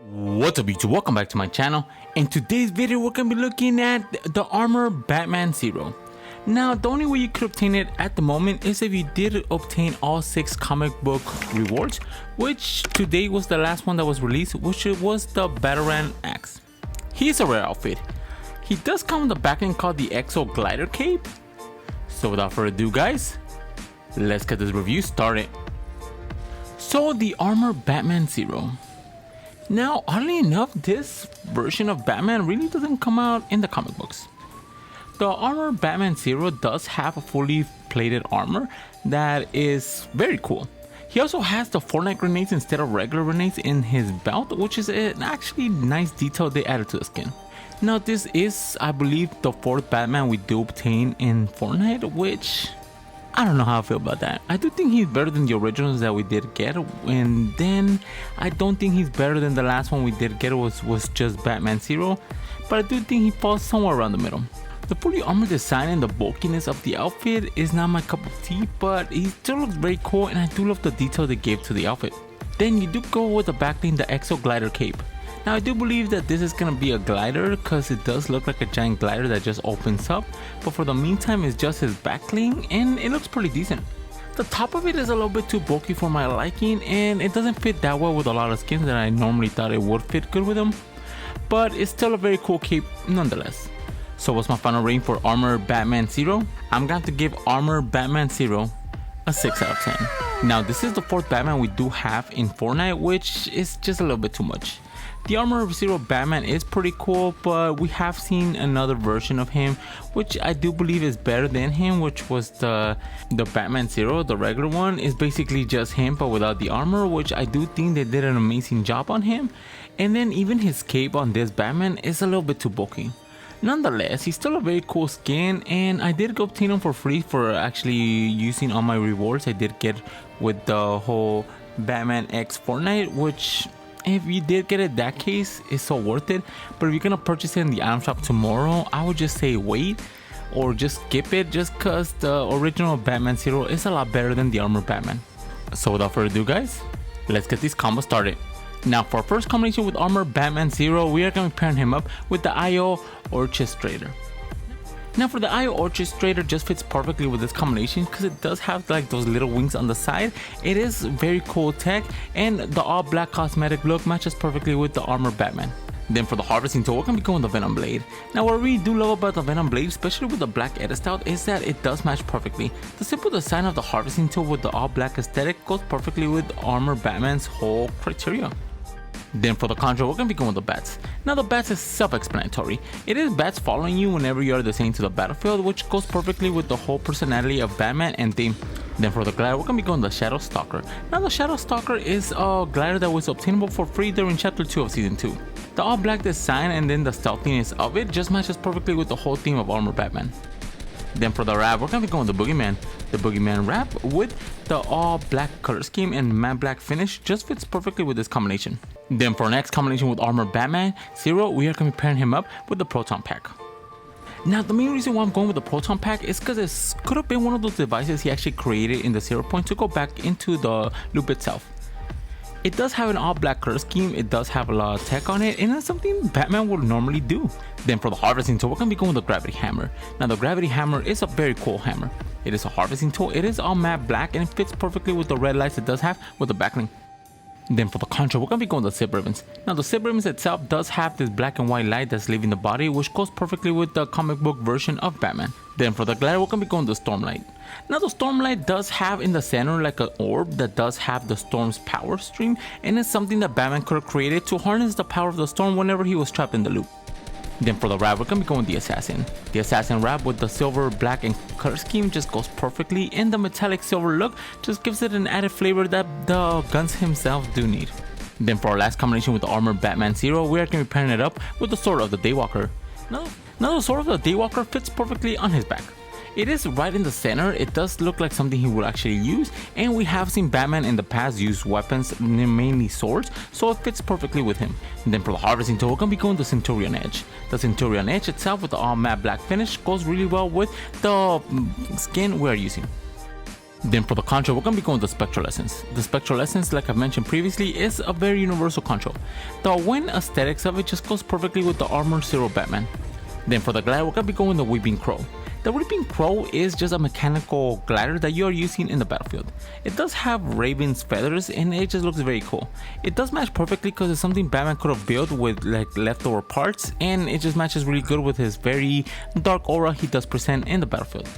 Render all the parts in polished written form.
What's up YouTube, welcome back to my channel. In today's video we're going to be looking at the armor Batman Zero. Now the only way you could obtain it at the moment is if you did obtain all 6 comic book rewards, which today was the last one that was released, which was the Batarang Axe. He's a rare outfit. He does come with a backend called the Exo Glider Cape. So without further ado guys, let's get this review started. So the armor Batman Zero. Now, oddly enough, this version of Batman really doesn't come out in the comic books. The armor Batman Zero does have a fully plated armor that is very cool. He also has the Fortnite grenades instead of regular grenades in his belt, which is an actually nice detail they added to the skin. Now, this is, I believe, the 4th Batman we do obtain in Fortnite, which I don't know how I feel about that. I do think he's better than the originals that we did get, and then I don't think he's better than the last one we did get was just Batman Zero, but I do think he falls somewhere around the middle. The fully armored design and the bulkiness of the outfit is not my cup of tea, but he still looks very cool and I do love the detail they gave to the outfit. Then you do go with the backbling, the Exo Glider Cape. Now I do believe that this is going to be a glider because it does look like a giant glider that just opens up, but for the meantime it's just his backbling and it looks pretty decent. The top of it is a little bit too bulky for my liking and it doesn't fit that well with a lot of skins that I normally thought it would fit good with them, but it's still a very cool cape nonetheless. So what's my final rating for armor Batman Zero? I'm going to have to give armor Batman Zero a 6 out of 10. Now this is the 4th Batman we do have in Fortnite, which is just a little bit too much. The Armor Zero Batman is pretty cool, but we have seen another version of him which I do believe is better than him, which was the Batman Zero. The regular one is basically just him but without the armor, which I do think they did an amazing job on him. And then even his cape on this Batman is a little bit too bulky. Nonetheless, he's still a very cool skin and I did obtain him for free for actually using all my rewards I did get with the whole Batman X Fortnite, which if you did get it that case, it's so worth it. But if you're gonna purchase it in the item shop tomorrow, I would just say wait or just skip it, just cause the original Batman Zero is a lot better than the armor Batman. So without further ado guys, let's get this combo started. Now for our first combination with armor Batman Zero, we are going to be pairing him up with the IO Orchestrator. Now for the IO Orchestrator just fits perfectly with this combination because it does have like those little wings on the side. It is very cool tech and the all black cosmetic look matches perfectly with the armor Batman. Then for the harvesting tool, we're going to be going with the Venom Blade. Now what I really do love about the Venom Blade, especially with the black edit style, is that it does match perfectly. The simple design of the harvesting tool with the all black aesthetic goes perfectly with armor Batman's whole criteria. Then for the control, we're going to be going with the bats. Now the bats is self-explanatory. It is bats following you whenever you are descending to the battlefield, which goes perfectly with the whole personality of Batman and theme. Then for the glider, we're going to be going with the Shadow Stalker. Now the Shadow Stalker is a glider that was obtainable for free during chapter 2 of season 2. The all black design and then the stealthiness of it just matches perfectly with the whole theme of armor Batman. Then for the wrap, we're going to be going with the Boogeyman. The Boogeyman wrap with the all black color scheme and matte black finish just fits perfectly with this combination. Then for our next combination with armor Batman Zero, we are going to be pairing him up with the Proton Pack. Now the main reason why I'm going with the Proton Pack is because it could have been one of those devices he actually created in the 0 point to go back into the loop itself. It does have an all black color scheme, it does have a lot of tech on it, and it's something Batman would normally do. Then for the harvesting tool, we're going to be going with the Gravity Hammer. Now the Gravity Hammer is a very cool hammer. It is a harvesting tool, it is all matte black and it fits perfectly with the red lights it does have with the backbling. Then for the control, we're going to be going with the zip ribbons. Now the zip ribbons itself does have this black and white light that's leaving the body, which goes perfectly with the comic book version of Batman. Then for the glider, we're going to be going with the Stormlight. Now the Stormlight does have in the center like an orb that does have the storm's power stream, and it's something that Batman could have created to harness the power of the storm whenever he was trapped in the loop. Then for the wrap, we're going to be going with the Assassin. The Assassin wrap with the silver, black and color scheme just goes perfectly, and the metallic silver look just gives it an added flavor that the guns himself do need. Then for our last combination with the armor Batman Zero, we are going to be pairing it up with the Sword of the Daywalker. Now the Sword of the Daywalker fits perfectly on his back. It is right in the center, it does look like something he would actually use, and we have seen Batman in the past use weapons, mainly swords, so it fits perfectly with him. And then for the harvesting tool, we're going to be going the Centurion Edge. The Centurion Edge itself with the all matte black finish goes really well with the skin we are using. Then for the control, we're going to be going with the Spectral Essence. The Spectral Essence, like I mentioned previously, is a very universal control. The wind aesthetics of it just goes perfectly with the Armor Zero Batman. Then for the glider, we're going to be going with the Weeping Crow. The Weeping Crow is just a mechanical glider that you are using in the battlefield. It does have raven's feathers and it just looks very cool. It does match perfectly because it's something Batman could have built with like leftover parts, and it just matches really good with his very dark aura he does present in the battlefield.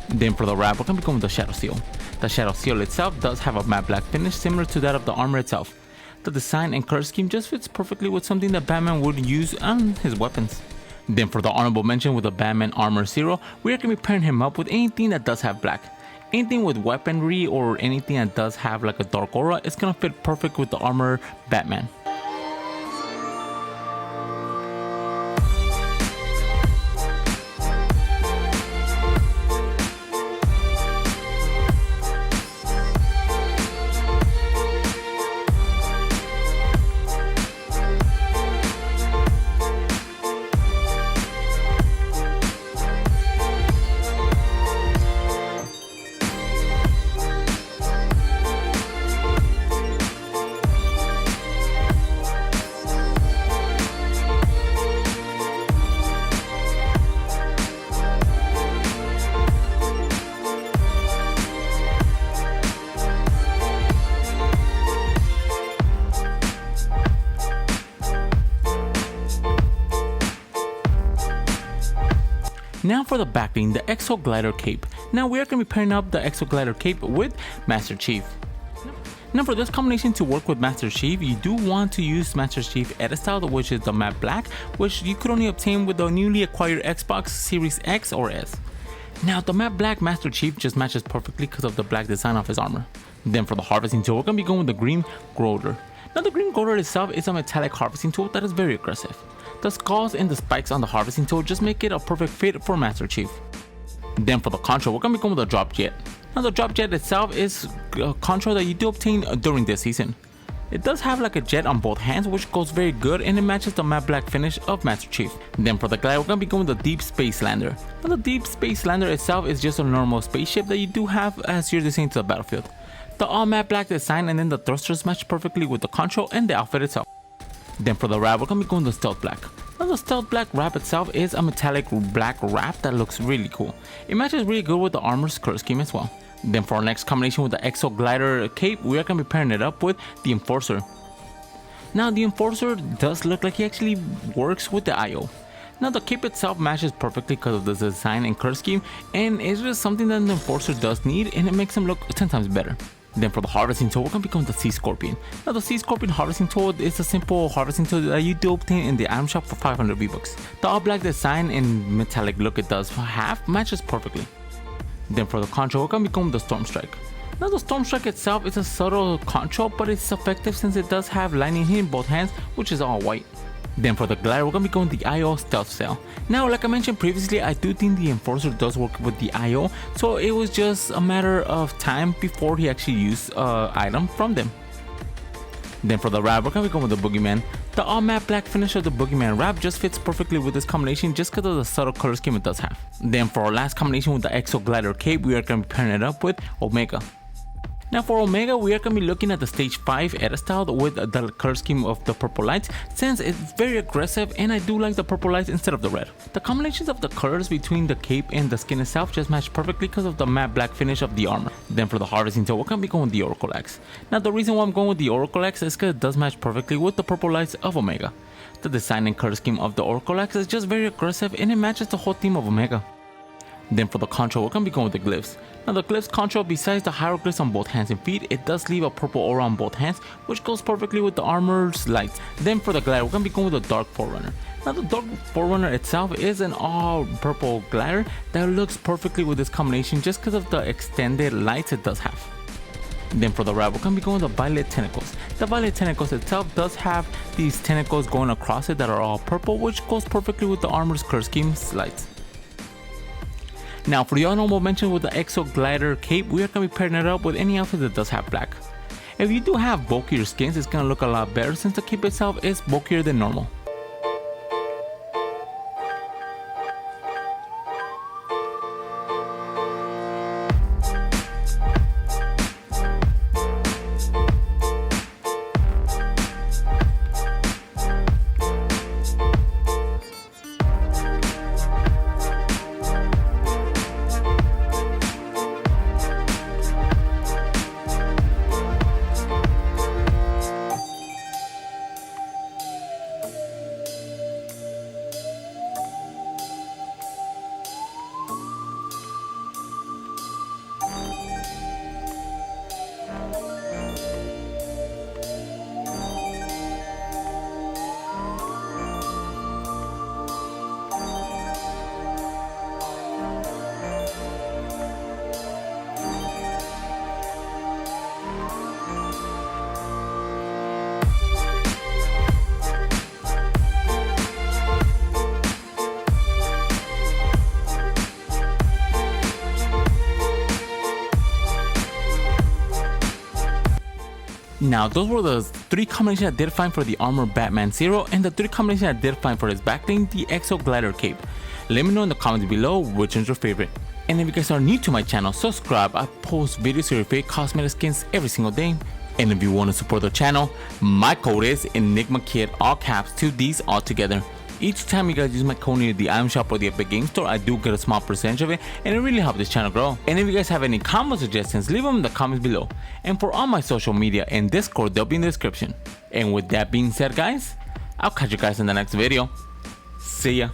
Then for the wrap, we're going to be going with the Shadow Seal. The Shadow Seal itself does have a matte black finish similar to that of the armor itself. The design and color scheme just fits perfectly with something that Batman would use on his weapons. Then for the honorable mention with the Batman Armor Zero, we are going to be pairing him up with anything that does have black. Anything with weaponry or anything that does have like a dark aura is going to fit perfect with the armor Batman. Now for the backbling, the Exo Glider Cape. Now we are going to be pairing up the Exo Glider Cape with Master Chief. Now for this combination to work with Master Chief, you do want to use Master Chief Edit Style, which is the matte black, which you could only obtain with the newly acquired Xbox Series X or S. Now the matte black Master Chief just matches perfectly because of the black design of his armor. Then for the harvesting tool, we're going to be going with the Green Groder. Now the Green Groder itself is a metallic harvesting tool that is very aggressive. The skulls and the spikes on the harvesting tool just make it a perfect fit for Master Chief. Then for the control, we're going to be going with the Drop Jet. Now the Drop Jet itself is a control that you do obtain during this season. It does have like a jet on both hands, which goes very good and it matches the matte black finish of Master Chief. Then for the glider, we're going to be going with the Deep Space Lander. Now the Deep Space Lander itself is just a normal spaceship that you do have as you're descending to the battlefield. The all matte black design and then the thrusters match perfectly with the control and the outfit itself. Then for the wrap, we're going to be going with the Stealth Black. Now the Stealth Black wrap itself is a metallic black wrap that looks really cool. It matches really good with the armor's color scheme as well. Then for our next combination with the Exo Glider Cape, we are going to be pairing it up with the Enforcer. Now the Enforcer does look like he actually works with the IO. Now the cape itself matches perfectly because of the design and color scheme, and it's just something that the Enforcer does need, and it makes him look 10 times better. Then for the harvesting tool, we're going to be going with the Sea Scorpion. Now the Sea Scorpion harvesting tool is a simple harvesting tool that you do obtain in the item shop for 500 V-Bucks. The all black design and metallic look it does have matches perfectly. Then for the control, we're going to be going with the Storm Strike. Now the Storm Strike itself is a subtle control, but it's effective since it does have lightning hit in both hands, which is all white. Then for the glider, we're going to be going with the IO Stealth Sail. Now like I mentioned previously, I do think the Enforcer does work with the IO, so it was just a matter of time before he actually used an item from them. Then for the wrap, we're going to be going with the Boogeyman. The all matte black finish of the Boogeyman wrap just fits perfectly with this combination just because of the subtle color scheme it does have. Then for our last combination with the Exo Glider Cape, we are going to be pairing it up with Omega. Now for Omega, we are going to be looking at the stage 5 edit style with the color scheme of the purple lights, since it's very aggressive and I do like the purple lights instead of the red. The combinations of the colors between the cape and the skin itself just match perfectly because of the matte black finish of the armor. Then for the harvesting tool, we're going to be going with the Oracle Axe. Now the reason why I'm going with the Oracle Axe is because it does match perfectly with the purple lights of Omega. The design and color scheme of the Oracle Axe is just very aggressive and it matches the whole theme of Omega. Then for the control, we're going to be going with the glyphs. Now the glyphs control, besides the hieroglyphs on both hands and feet, it does leave a purple aura on both hands, which goes perfectly with the armor's lights. Then for the glider, we're going to be going with the Dark Forerunner. Now the Dark Forerunner itself is an all purple glider that looks perfectly with this combination just because of the extended lights it does have. Then for the wrap, we're going to be going with the Violet Tentacles. The Violet Tentacles itself does have these tentacles going across it that are all purple, which goes perfectly with the armor's color scheme's lights. Now for the honorable mention with the Exo Glider Cape, we are going to be pairing it up with any outfit that does have black. If you do have bulkier skins, it's going to look a lot better since the cape itself is bulkier than normal. Now, those were the 3 combinations that did fine for the Armor Batman Zero, and the 3 combinations that did fine for his backbling, the Exo Glider Cape. Let me know in the comments below which one's your favorite. And if you guys are new to my channel, subscribe. I post videos of your favorite cosmetic skins every single day. And if you want to support the channel, my code is ENIGMAKIDD, all caps, 2 D's all together. Each time you guys use my code near the item shop or the Epic Game Store, I do get a small percentage of it, and it really helps this channel grow. And if you guys have any combo suggestions, leave them in the comments below. And for all my social media and Discord, they'll be in the description. And with that being said, guys, I'll catch you guys in the next video. See ya.